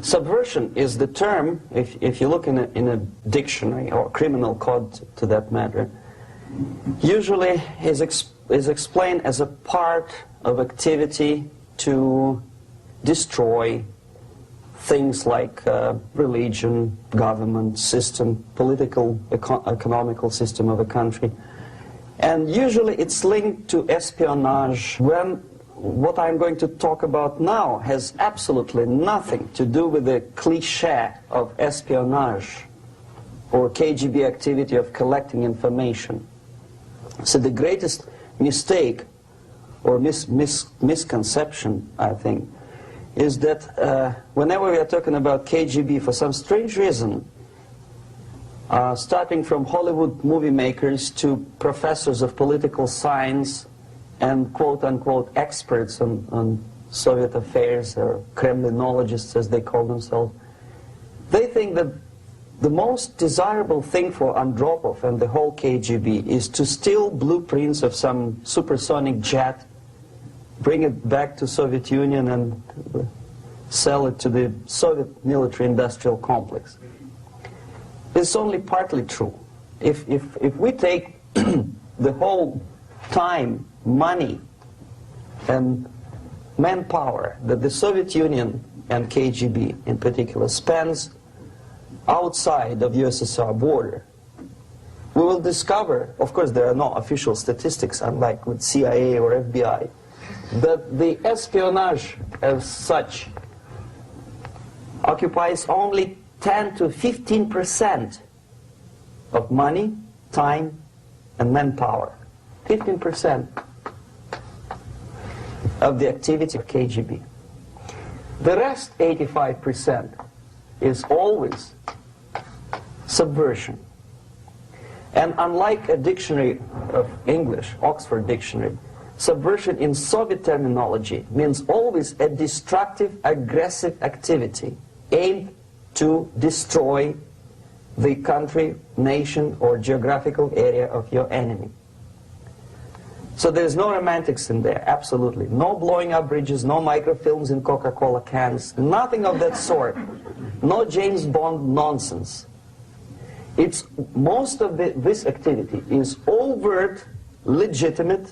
Subversion is the term, if you look in a dictionary or criminal code to that matter, usually is explained as a part of activity to destroy things like religion, government, system, political, economical system of a country. And usually it's linked to espionage, when what I'm going to talk about now has absolutely nothing to do with the cliché of espionage or KGB activity of collecting information. So the greatest mistake or misconception, I think, is that whenever we are talking about KGB, for some strange reason, starting from Hollywood movie makers to professors of political science and quote-unquote experts on Soviet affairs, or Kremlinologists as they call themselves, they think that the most desirable thing for Andropov and the whole KGB is to steal blueprints of some supersonic jet, bring it back to Soviet Union and sell it to the Soviet military-industrial complex. It's only partly true. If we take the whole time, money, and manpower that the Soviet Union and KGB in particular spends outside of USSR border, we will discover, of course there are no official statistics unlike with CIA or FBI, that the espionage as such occupies only 10 to 15% of money, time, and manpower. 15% of the activity of KGB. The rest, 85%, is always subversion. And unlike a dictionary of English, Oxford Dictionary, subversion in Soviet terminology means always a destructive, aggressive activity aimed to destroy the country, nation, or geographical area of your enemy. So there's no romantics in there, absolutely. No blowing up bridges, no microfilms in Coca-Cola cans, nothing of that sort. No James Bond nonsense. It's most of this activity is overt, legitimate,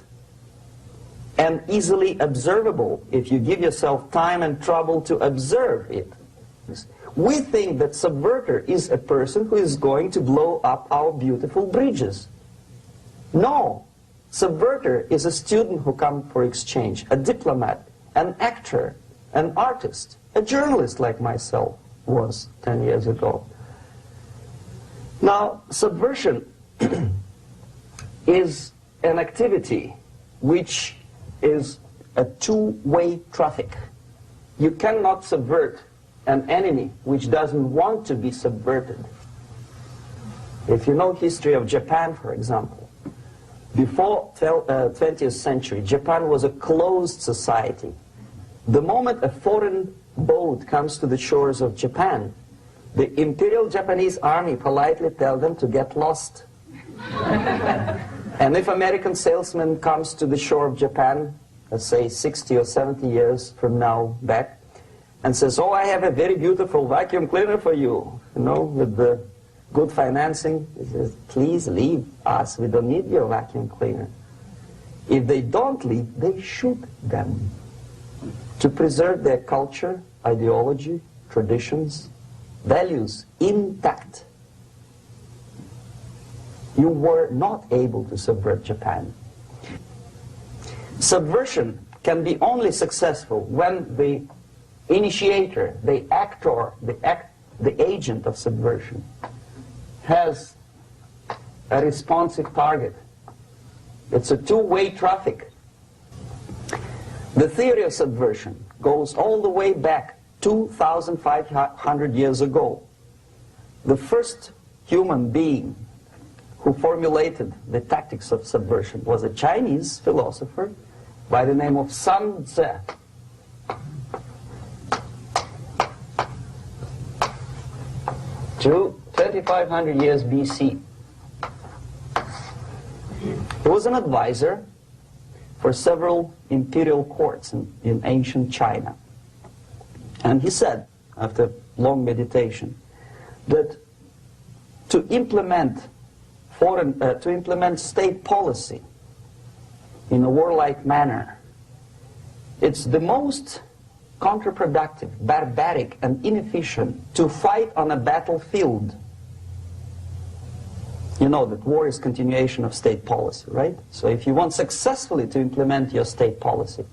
and easily observable if you give yourself time and trouble to observe it. We think that subverter is a person who is going to blow up our beautiful bridges. No. Subverter is a student who comes for exchange, a diplomat, an actor, an artist, a journalist like myself was 10 years ago. Now, subversion is an activity which is a two-way traffic. You cannot subvert an enemy which doesn't want to be subverted. If you know history of Japan, for example, before 20th century, Japan was a closed society. The moment a foreign boat comes to the shores of Japan, the Imperial Japanese Army politely tells them to get lost. And if American salesman comes to the shore of Japan, let's say 60 or 70 years from now back, and says, oh, I have a very beautiful vacuum cleaner for you, with the good financing, he says, please leave us, we don't need your vacuum cleaner. If they don't leave, they shoot them to preserve their culture, ideology, traditions, values intact. You were not able to subvert Japan. Subversion can be only successful when the initiator, the actor, the agent of subversion has a responsive target. It's a two-way traffic. The theory of subversion goes all the way back 2,500 years ago. The first human being who formulated the tactics of subversion was a Chinese philosopher by the name of Sun Tzu. 2,500 years BC. He was an advisor for several imperial courts in ancient China. And he said, after long meditation, that to implement state policy in a warlike manner, it's the most counterproductive, barbaric, and inefficient to fight on a battlefield. You know that war is continuation of state policy, right? So if you want successfully to implement your state policy,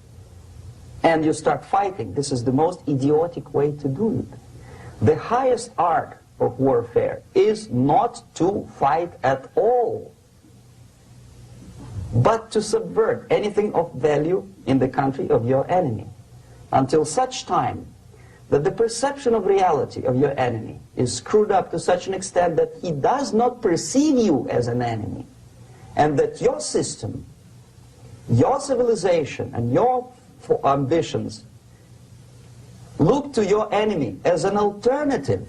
and you start fighting, this is the most idiotic way to do it. The highest art of warfare is not to fight at all, but to subvert anything of value in the country of your enemy, until such time that the perception of reality of your enemy is screwed up to such an extent that he does not perceive you as an enemy, and that your system, your civilization, and your ambitions look to your enemy as an alternative,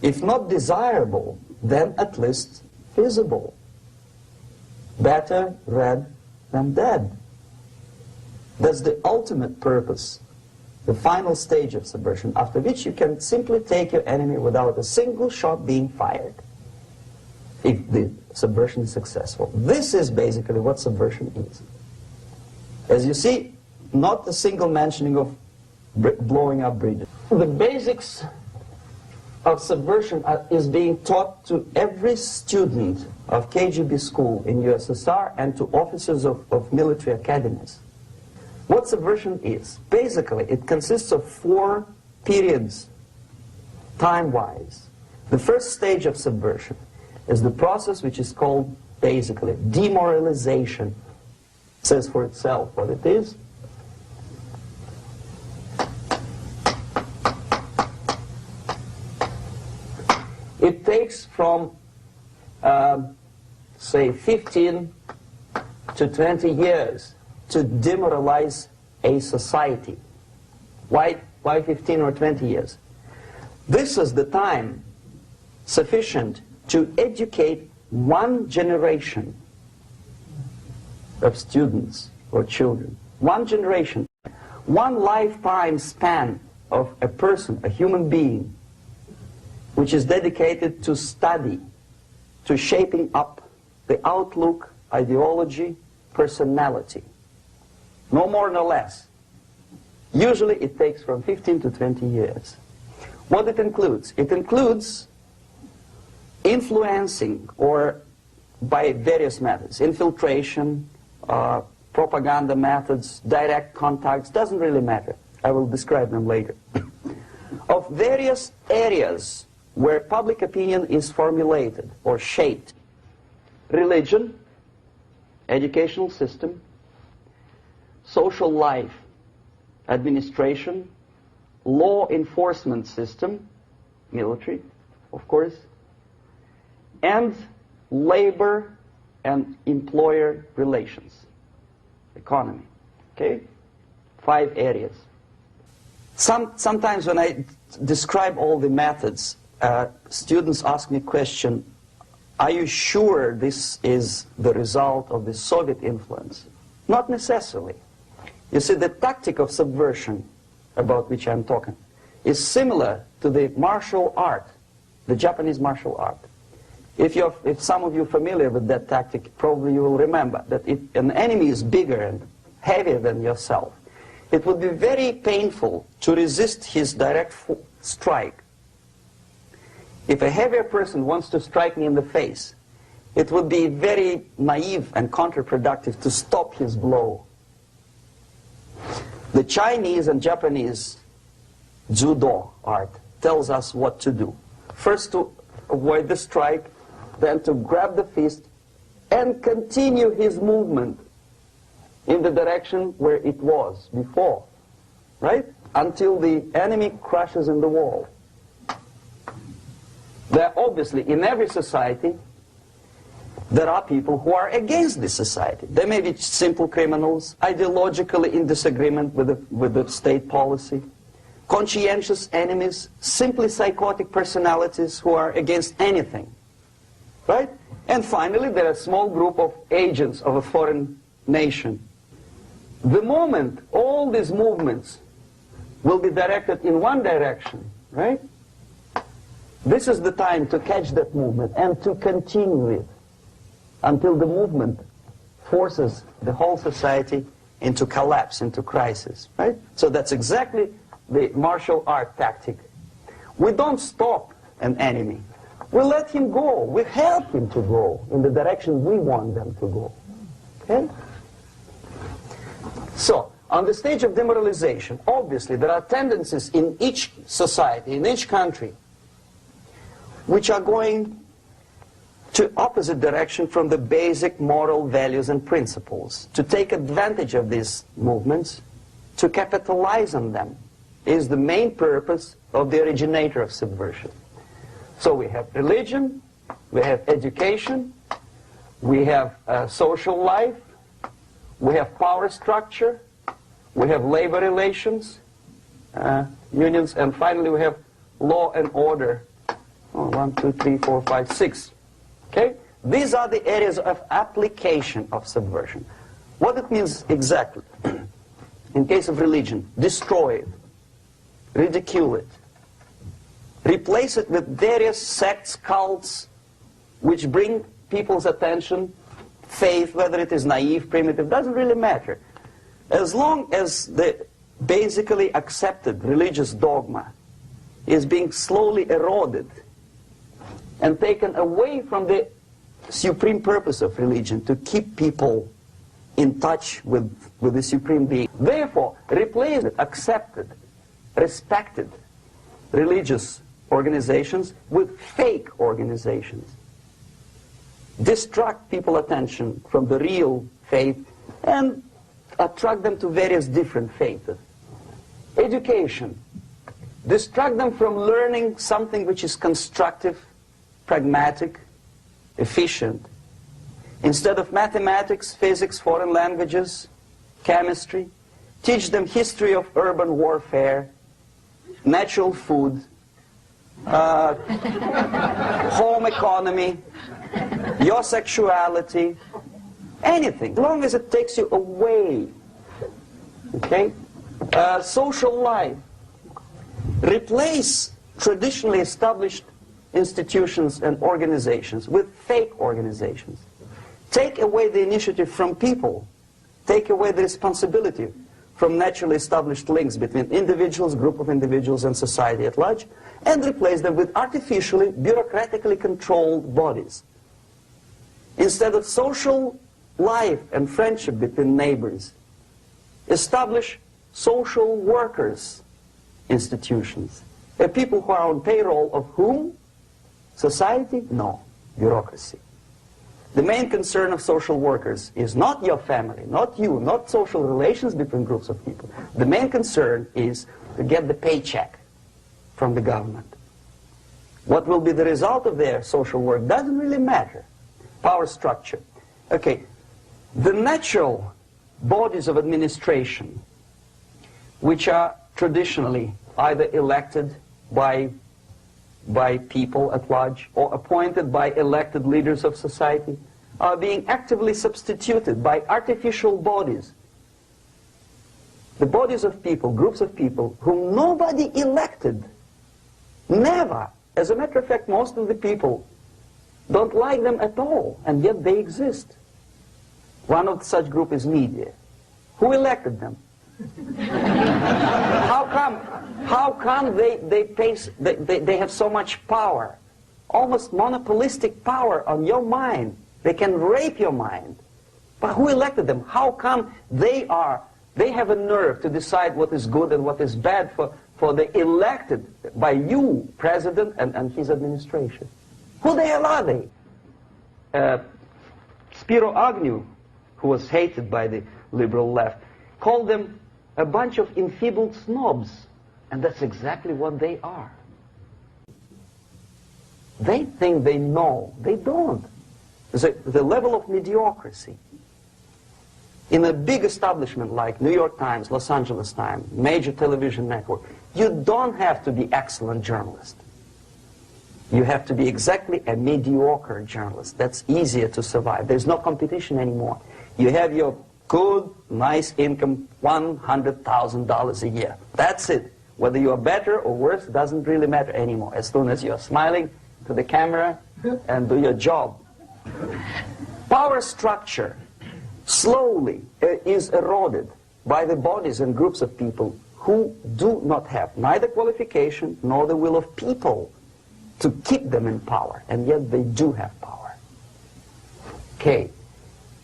if not desirable, then at least feasible. Better red than dead. That's the ultimate purpose, the final stage of subversion, after which you can simply take your enemy without a single shot being fired, if the subversion is successful. This is basically what subversion is. As you see, not a single mentioning of blowing up bridges. The basics of subversion is being taught to every student of KGB school in USSR and to officers of military academies. What subversion is? Basically, it consists of 4 periods, time-wise. The first stage of subversion is the process which is called, basically, demoralization. It says for itself what it is. It takes from, say, 15 to 20 years to demoralize a society. Why 15 or 20 years? This is the time sufficient to educate one generation of students or children. One generation. One lifetime span of a person, a human being, which is dedicated to study, to shaping up the outlook, ideology, personality. No more, no less. Usually it takes from 15 to 20 years. What it includes? It includes influencing, or by various methods, infiltration, propaganda methods, direct contacts, doesn't really matter. I will describe them later. Of various areas where public opinion is formulated or shaped. Religion, educational system, social life, administration, law enforcement system, military, of course, and labor and employer relations, economy. Okay? 5 areas. Sometimes when I describe all the methods, students ask me a question, are you sure this is the result of the Soviet influence? Not necessarily. You see, the tactic of subversion, about which I'm talking, is similar to the martial art, the Japanese martial art. If some of you are familiar with that tactic, probably you will remember that if an enemy is bigger and heavier than yourself, it would be very painful to resist his direct strike. If a heavier person wants to strike me in the face, it would be very naive and counterproductive to stop his blow. The Chinese and Japanese judo art tells us what to do. First to avoid the strike, then to grab the fist and continue his movement in the direction where it was before, right? Until the enemy crashes in the wall. There obviously, in every society, there are people who are against this society. They may be simple criminals, ideologically in disagreement with the state policy, conscientious enemies, simply psychotic personalities who are against anything, right? And finally, there are a small group of agents of a foreign nation. The moment all these movements will be directed in one direction, right? This is the time to catch that movement and to continue it until the movement forces the whole society into collapse, into crisis, right? So that's exactly the martial art tactic. We don't stop an enemy. We let him go. We help him to go in the direction we want them to go. Okay? So, on the stage of demoralization, obviously there are tendencies in each society, in each country, which are going to opposite direction from the basic moral values and principles. To take advantage of these movements, to capitalize on them, is the main purpose of the originator of subversion. So we have religion, we have education, we have social life, we have power structure, we have labor relations, unions, and finally we have law and order. 1, 2, 3, 4, 5, 6. Okay? These are the areas of application of subversion. What it means exactly? In case of religion, destroy it, ridicule it, replace it with various sects, cults, which bring people's attention, faith, whether it is naive, primitive, doesn't really matter. As long as the basically accepted religious dogma is being slowly eroded and taken away from the supreme purpose of religion, to keep people in touch with the supreme being. Therefore, replace it, accepted, respected religious organizations with fake organizations. Distract people's attention from the real faith and attract them to various different faiths. Education. Distract them from learning something which is constructive, pragmatic, efficient. Instead of mathematics, physics, foreign languages, chemistry, teach them history of urban warfare, natural food, home economy, your sexuality, anything, as long as it takes you away. Okay? Social life. Replace traditionally established institutions and organizations with fake organizations. Take away the initiative from people. Take away the responsibility from naturally established links between individuals, group of individuals, and society at large, and replace them with artificially, bureaucratically controlled bodies. Instead of social life and friendship between neighbors, establish social workers institutions. People who are on payroll of whom? Society? No. Bureaucracy. The main concern of social workers is not your family, not you, not social relations between groups of people. The main concern is to get the paycheck from the government. What will be the result of their social work doesn't really matter. Power structure. Okay, the natural bodies of administration, which are traditionally either elected by people at large or appointed by elected leaders of society, are being actively substituted by artificial bodies. The bodies of people, groups of people, whom nobody elected. Never. As a matter of fact, most of the people don't like them at all, and yet they exist. One of such group is media. Who elected them? How come they have so much power, almost monopolistic power on your mind? They can rape your mind. But who elected them? How come they have a nerve to decide what is good and what is bad for the elected by you, president, and his administration? Who the hell are they? Spiro Agnew, who was hated by the liberal left, called them a bunch of enfeebled snobs. And that's exactly what they are. They think they know. They don't. The level of mediocrity. In a big establishment like New York Times, Los Angeles Times, major television network, you don't have to be excellent journalist. You have to be exactly a mediocre journalist. That's easier to survive. There's no competition anymore. You have your good, nice income, $100,000 a year. That's it. Whether you are better or worse doesn't really matter anymore, as soon as you are smiling to the camera and do your job. Power structure slowly is eroded by the bodies and groups of people who do not have neither qualification nor the will of people to keep them in power, and yet they do have power. Okay.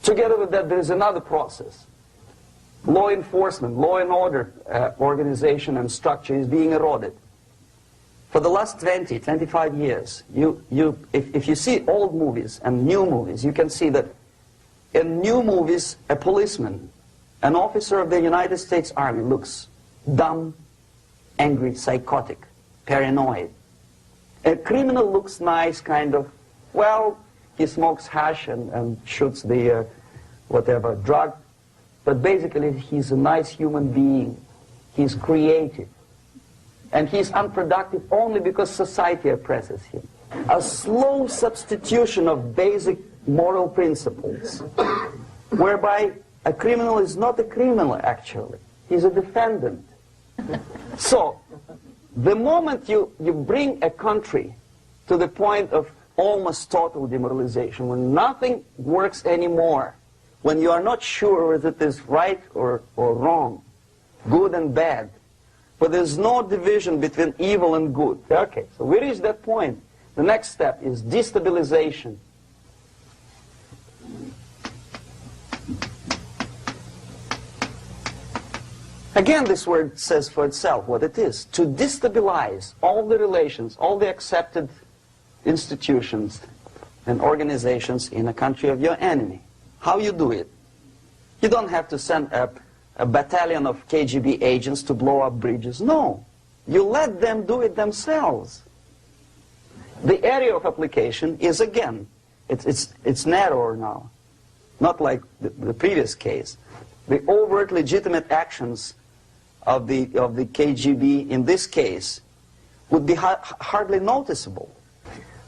Together with that, there is another process. Law enforcement, law and order organization and structure is being eroded. For the last 20, 25 years, if you see old movies and new movies, you can see that in new movies, a policeman, an officer of the United States Army looks dumb, angry, psychotic, paranoid. A criminal looks nice, kind of, well, he smokes hash and shoots the whatever drug, but basically he's a nice human being. He's creative. And he's unproductive only because society oppresses him. A slow substitution of basic moral principles, whereby a criminal is not a criminal actually. He's a defendant. So, the moment you bring a country to the point of almost total demoralization, when nothing works anymore, when you are not sure whether it is right or wrong, good and bad, but there's no division between evil and good. Okay, so we reach that point. The next step is destabilization. Again, this word says for itself what it is. To destabilize all the relations, all the accepted institutions and organizations in a country of your enemy. How you do it? You don't have to send a battalion of KGB agents to blow up bridges. No. You let them do it themselves. The area of application is, again, it's narrower now. Not like the previous case. The overt legitimate actions of the KGB in this case would be hardly noticeable.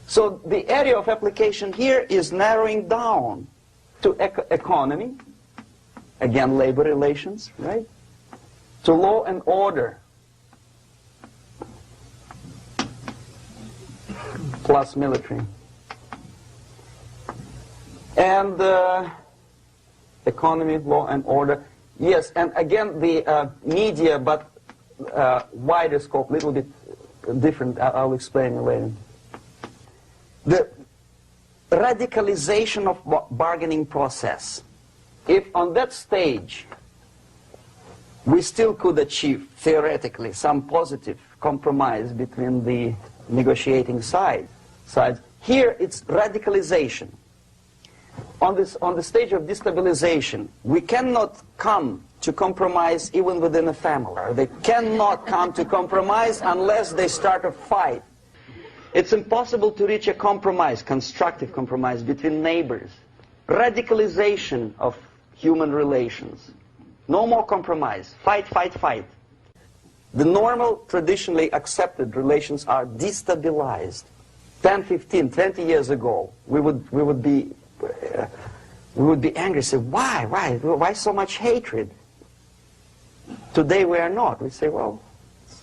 So the area of application here is narrowing down to economy, again labor relations, right? To law and order, plus military. And economy, law and order. Yes, and again the media, but wider scope, a little bit different. I'll explain later. The radicalization of bargaining process. If on that stage we still could achieve, theoretically, some positive compromise between the negotiating sides, here it's radicalization. On the stage of destabilization, we cannot come to compromise even within a family. They cannot come to compromise unless they start a fight. It's impossible to reach a compromise, constructive compromise, between neighbors. Radicalization of human relations. No more compromise. Fight, fight, fight. The normal, traditionally accepted relations are destabilized. 10, 15, 20 years ago, we would be angry, say, why so much hatred? Today we are not. We say, well, it's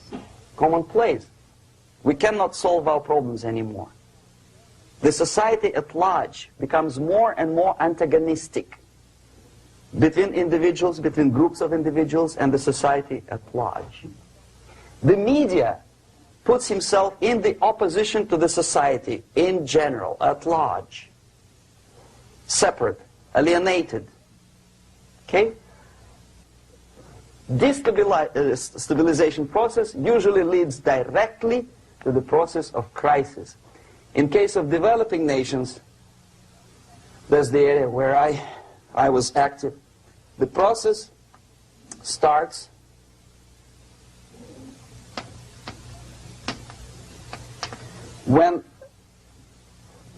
commonplace. We cannot solve our problems anymore. The society at large becomes more and more antagonistic between individuals, between groups of individuals, and the society at large. The media puts himself in the opposition to the society in general, at large. Separate, alienated. Okay? This stabilization process usually leads directly to the process of crisis. In case of developing nations, that's the area where I was active. The process starts when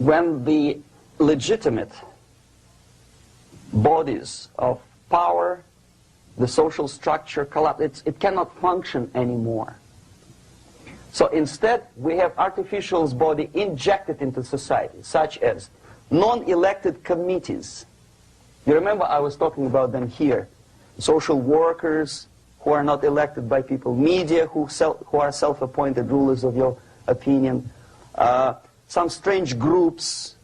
the legitimate bodies of power, the social structure collapse. It cannot function anymore. So instead, we have artificial body injected into society, such as non-elected committees. You remember I was talking about them here. Social workers who are not elected by people, media who are self-appointed rulers of your opinion, some strange groups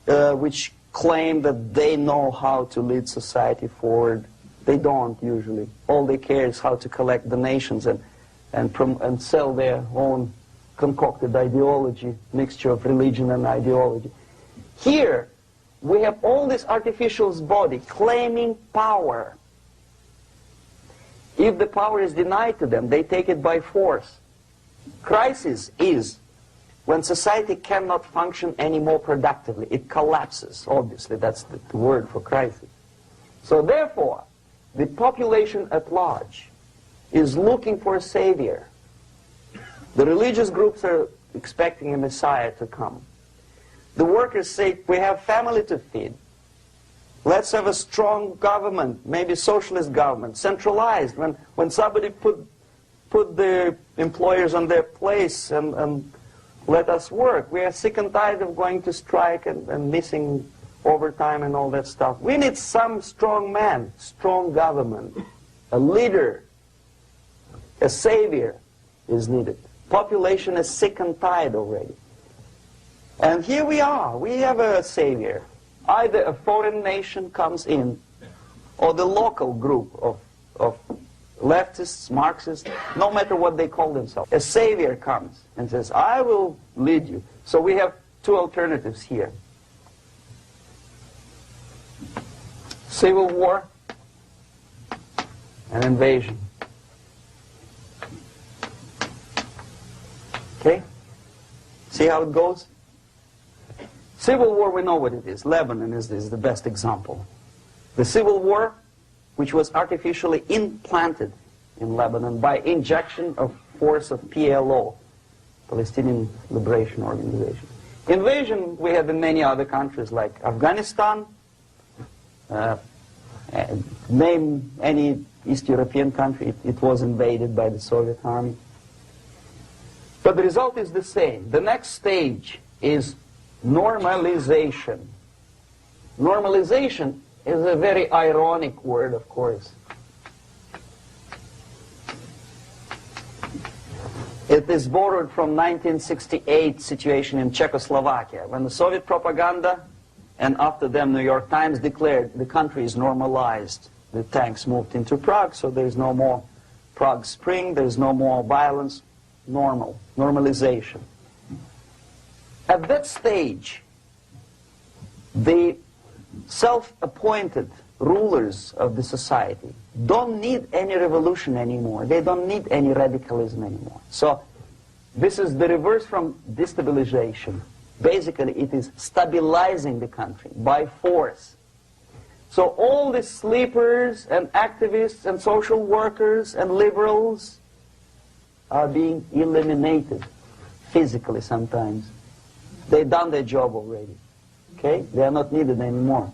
which claim that they know how to lead society forward. They don't usually. All they care is how to collect donations and sell their own concocted ideology, mixture of religion and ideology. Here, we have all this artificial body claiming power. If the power is denied to them, they take it by force. Crisis is when society cannot function any more productively. It collapses, obviously. That's the word for crisis. So therefore, the population at large is looking for a savior. The religious groups are expecting a Messiah to come. The workers say, we have family to feed. Let's have a strong government, maybe socialist government, centralized. When somebody put the employers on their place and let us work. We are sick and tired of going to strike and missing overtime and all that stuff. We need some strong man, strong government, a leader, a savior is needed. Population is sick and tired already. And here we are. We have a savior. Either a foreign nation comes in, or the local group of leftists, Marxists, no matter what they call themselves. A savior comes and says, I will lead you. So we have two alternatives here. Civil war and invasion. Okay? See how it goes? Civil war, we know what it is. Lebanon is the best example. The civil war, which was artificially implanted in Lebanon by injection of force of PLO, Palestinian Liberation Organization. Invasion we have in many other countries like Afghanistan, name any East European country, it was invaded by the Soviet army. But the result is the same. The next stage is normalization. Normalization is a very ironic word, of course. It is borrowed from 1968 situation in Czechoslovakia, when the Soviet propaganda and after them New York Times declared the country is normalized. The tanks moved into Prague, so there's no more Prague Spring, there's no more violence. Normalization. At that stage, the self-appointed rulers of the society don't need any revolution anymore. They don't need any radicalism anymore. So this is the reverse from destabilization. Basically, it is stabilizing the country by force. So all the sleepers and activists and social workers and liberals are being eliminated physically sometimes. They've done their job already. Okay? They are not needed anymore.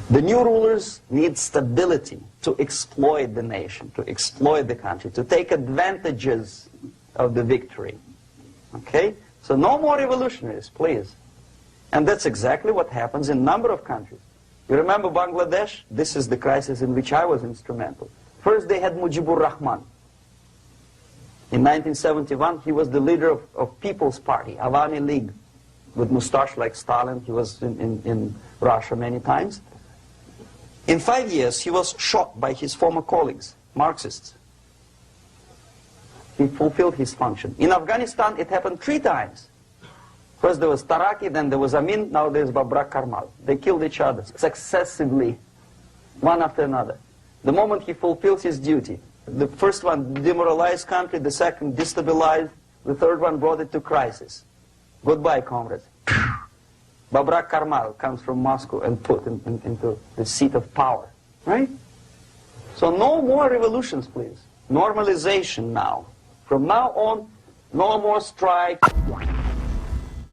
The new rulers need stability to exploit the nation, to exploit the country, to take advantages of the victory. Okay? So no more revolutionaries, please. And that's exactly what happens in a number of countries. You remember Bangladesh? This is the crisis in which I was instrumental. First they had Mujibur Rahman. In 1971, he was the leader of People's Party, Awami League, with mustache like Stalin. He was in Russia many times. In 5 years, he was shot by his former colleagues, Marxists. He fulfilled his function. In Afghanistan, it happened 3 times. First there was Taraki, then there was Amin, now there's Babrak Karmal. They killed each other successively, one after another. The moment he fulfills his duty, the first one demoralized country, the second destabilized, the third one brought it to crisis. Goodbye, comrades. Babrak Karmal comes from Moscow and put into the seat of power. Right? So no more revolutions, please. Normalization now. From now on, no more strike.